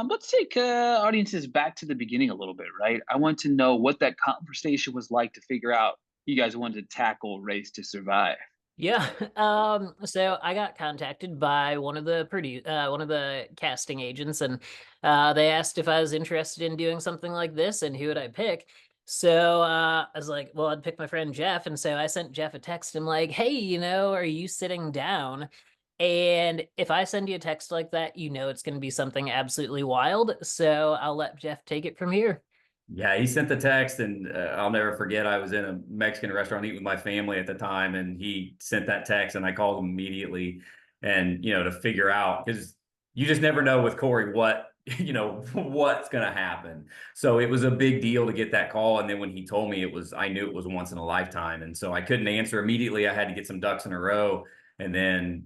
Let's take audiences back to the beginning a little bit, right? I want to know what that conversation was like to figure out you guys wanted to tackle Race to Survive. Yeah. So I got contacted by one of the casting agents, and they asked if I was interested in doing something like this and who would I pick. So I was like, well, I'd pick my friend Jeff, and so I sent Jeff a text. I'm like, hey, are you sitting down? And if I send you a text like that, it's going to be something absolutely wild. So I'll let Jeff take it from here. Yeah, he sent the text, and I'll never forget. I was in a Mexican restaurant eating with my family at the time, and he sent that text, and I called him immediately, and to figure out because you just never know with Corey what what's going to happen. So it was a big deal to get that call, and then when he told me I knew it was once in a lifetime, and so I couldn't answer immediately. I had to get some ducks in a row, and then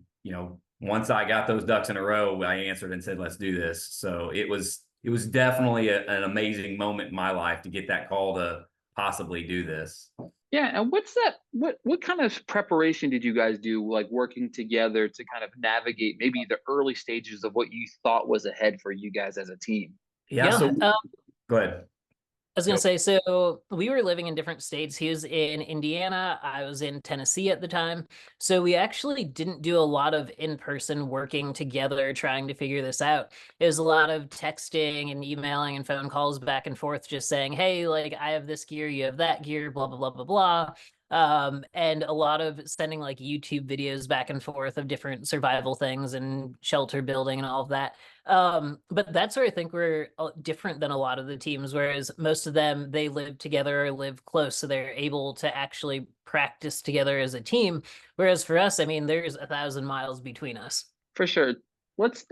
once I got those ducks in a row, I answered and said, "Let's do this." So it was definitely an amazing moment in my life to get that call to possibly do this. Yeah, and what's that? What kind of preparation did you guys do, like working together to kind of navigate maybe the early stages of what you thought was ahead for you guys as a team? Yeah, Yeah. so go ahead. I was gonna Go. say, so we were living in different states. He was in Indiana, I was in Tennessee at the time. So we actually didn't do a lot of in-person working together trying to figure this out. It was a lot of texting and emailing and phone calls back and forth, just saying, hey, like I have this gear, you have that gear, blah blah blah blah blah. And a lot of sending like YouTube videos back and forth of different survival things and shelter building and all of that. But that's where I think we're different than a lot of the teams, whereas most of them, they live together or live close, so they're able to actually practice together as a team. Whereas for us, I mean, there's 1,000 miles between us. For sure. Let's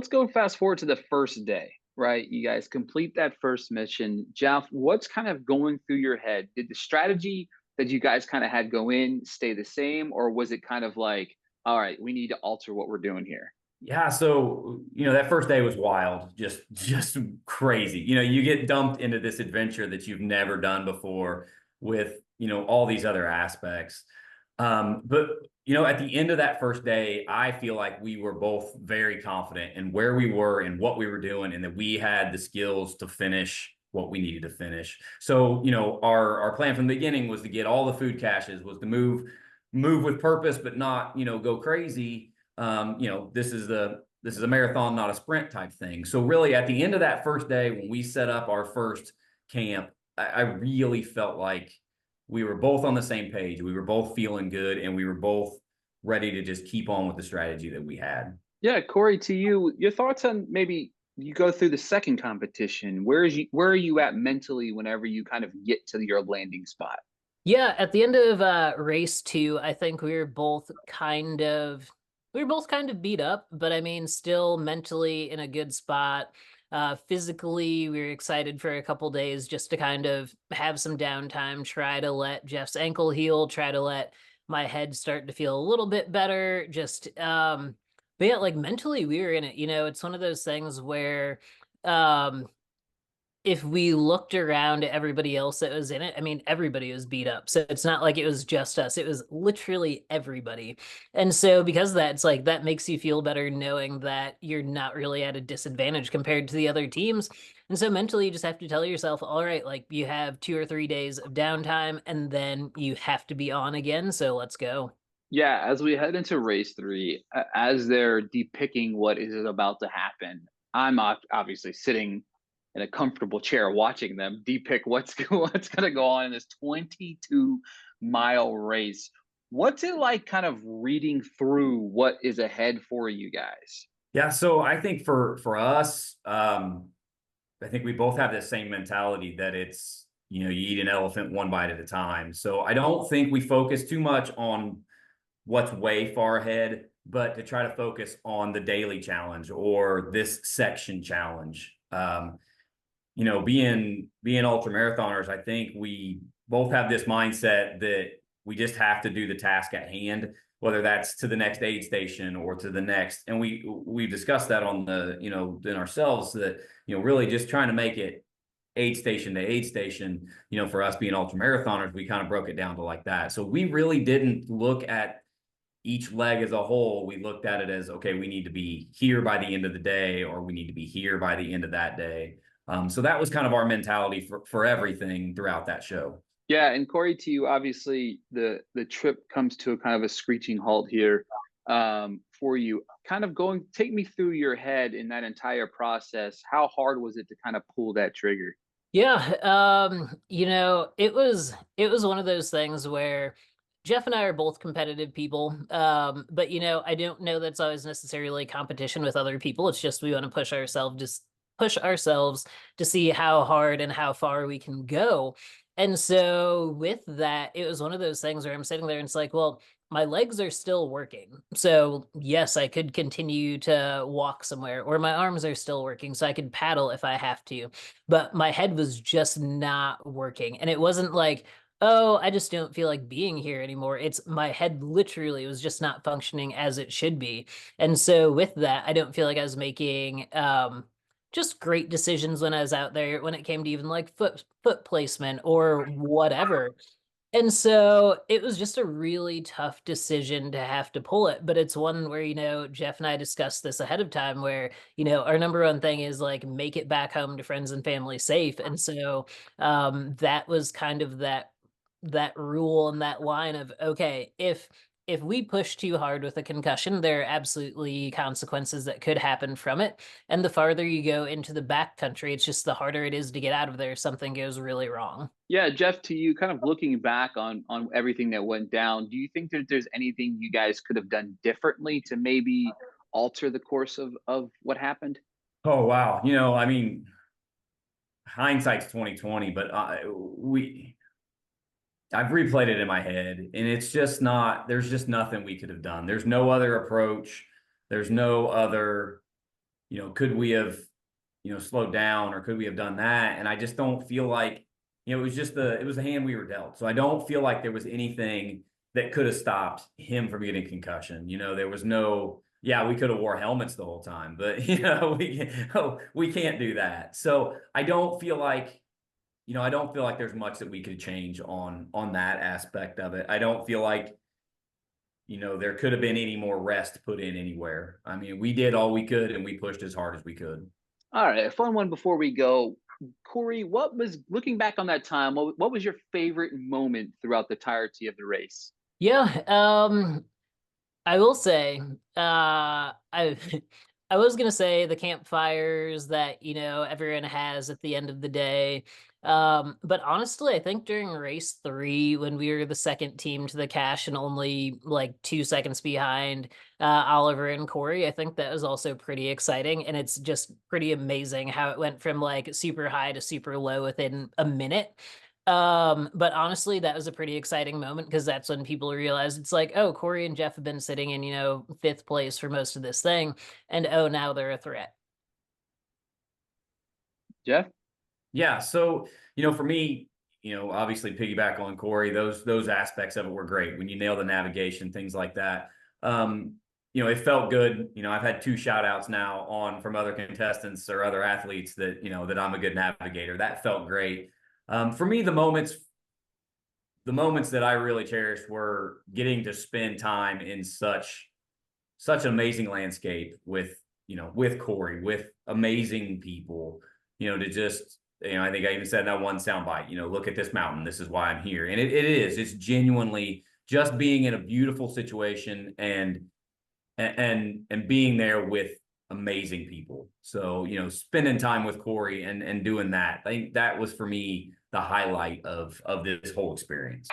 go fast forward to the first day, right? You guys complete that first mission. Jeff, what's kind of going through your head? Did the strategy that you guys kind of had go in stay the same, or was it kind of like, all right, we need to alter what we're doing here? Yeah, so that first day was wild, just crazy. You get dumped into this adventure that you've never done before with all these other aspects. But at the end of that first day, I feel like we were both very confident in where we were and what we were doing, and that we had the skills to finish what we needed to finish. So our plan from the beginning was to get all the food caches, was to move with purpose, but not go crazy. This is a marathon, not a sprint type thing. So really, at the end of that first day, when we set up our first camp, I really felt like we were both on the same page. We were both feeling good, and we were both ready to just keep on with the strategy that we had. Yeah, Corey, to you, your thoughts on maybe you go through the second competition. Where are you at mentally whenever you kind of get to your landing spot? Yeah, at the end of race two, I think we were both kind of beat up, but I mean, still mentally in a good spot. Physically, we were excited for a couple days just to kind of have some downtime, try to let Jeff's ankle heal, try to let my head start to feel a little bit better. But yeah, like mentally, we were in it. It's one of those things where um if we looked around at everybody else that was in it, I mean, everybody was beat up. So it's not like it was just us. It was literally everybody. And so because of that, it's like that makes you feel better knowing that you're not really at a disadvantage compared to the other teams. And so mentally, you just have to tell yourself, all right, like you have 2 or 3 days of downtime and then you have to be on again. So let's go. Yeah, as we head into race three, as they're depicting what is about to happen, I'm obviously sitting in a comfortable chair watching them depict what's going to go on in this 22-mile race. What's it like kind of reading through what is ahead for you guys? Yeah, so I think for us, I think we both have the same mentality that it's you eat an elephant one bite at a time. So I don't think we focus too much on what's way far ahead, but to try to focus on the daily challenge or this section challenge. Being ultra marathoners, I think we both have this mindset that we just have to do the task at hand, whether that's to the next aid station or to the next. And we've discussed that on the, in ourselves that, really just trying to make it aid station to aid station. For us being ultra marathoners, we kind of broke it down to like that. So we really didn't look at each leg as a whole, we looked at it as, okay, we need to be here by the end of the day, or we need to be here by the end of that day. So that was kind of our mentality for everything throughout that show. Yeah, and Corey, to you, obviously the trip comes to a kind of a screeching halt here for you. Kind of take me through your head in that entire process. How hard was it to kind of pull that trigger? Yeah, it was one of those things where Jeff and I are both competitive people. But I don't know that's always necessarily competition with other people. It's just we want to push ourselves to see how hard and how far we can go. And so with that, it was one of those things where I'm sitting there and it's like, well, my legs are still working. So yes, I could continue to walk somewhere, or my arms are still working, so I could paddle if I have to. But my head was just not working. And it wasn't like, oh, I just don't feel like being here anymore. It's my head literally was just not functioning as it should be. And so with that, I don't feel like I was making just great decisions when I was out there when it came to even like foot placement or whatever. And so it was just a really tough decision to have to pull it. But it's one where, Jeff and I discussed this ahead of time where, our number one thing is like make it back home to friends and family safe. And so that was kind of that rule and that line of, okay, if we push too hard with a concussion, there are absolutely consequences that could happen from it. And the farther you go into the back country, it's just the harder it is to get out of there if something goes really wrong. Yeah, Jeff, to you, kind of looking back on everything that went down, do you think that there's anything you guys could have done differently to maybe alter the course of what happened? Oh, wow. I mean, hindsight's 2020, but I've replayed it in my head, and it's just not, there's just nothing we could have done. There's no other approach. There's no other, could we have, slowed down, or could we have done that? And I just don't feel like, it was the hand we were dealt. So I don't feel like there was anything that could have stopped him from getting concussion. There was no, yeah, we could have wore helmets the whole time, but we can't do that. So I don't feel like there's much that we could change on that aspect of it. I don't feel like, there could have been any more rest put in anywhere. I mean, we did all we could and we pushed as hard as we could. All right, a fun one before we go. Corey, what was, looking back on that time, what was your favorite moment throughout the entirety of the race? Yeah, I will say, I I was gonna say the campfires that everyone has at the end of the day. But honestly, I think during race 3, when we were the second team to the cache and only like 2 seconds behind Oliver and Corey, I think that was also pretty exciting. And it's just pretty amazing how it went from like super high to super low within a minute. But honestly, that was a pretty exciting moment because that's when people realized it's like, oh, Corey and Jeff have been sitting in, 5th place for most of this thing, and oh, now they're a threat. Jeff? Yeah. So, for me, obviously piggyback on Corey, those aspects of it were great. When you nail the navigation, things like that. It felt good. I've had 2 shout outs now from other contestants or other athletes that, that I'm a good navigator. That felt great. For me, the moments that I really cherished were getting to spend time in such an amazing landscape with Corey, with amazing people, to just, I think I even said in that one soundbite, look at this mountain. This is why I'm here. And it's genuinely just being in a beautiful situation and being there with amazing people. So, spending time with Corey and doing that, I think that was for me the highlight of this whole experience.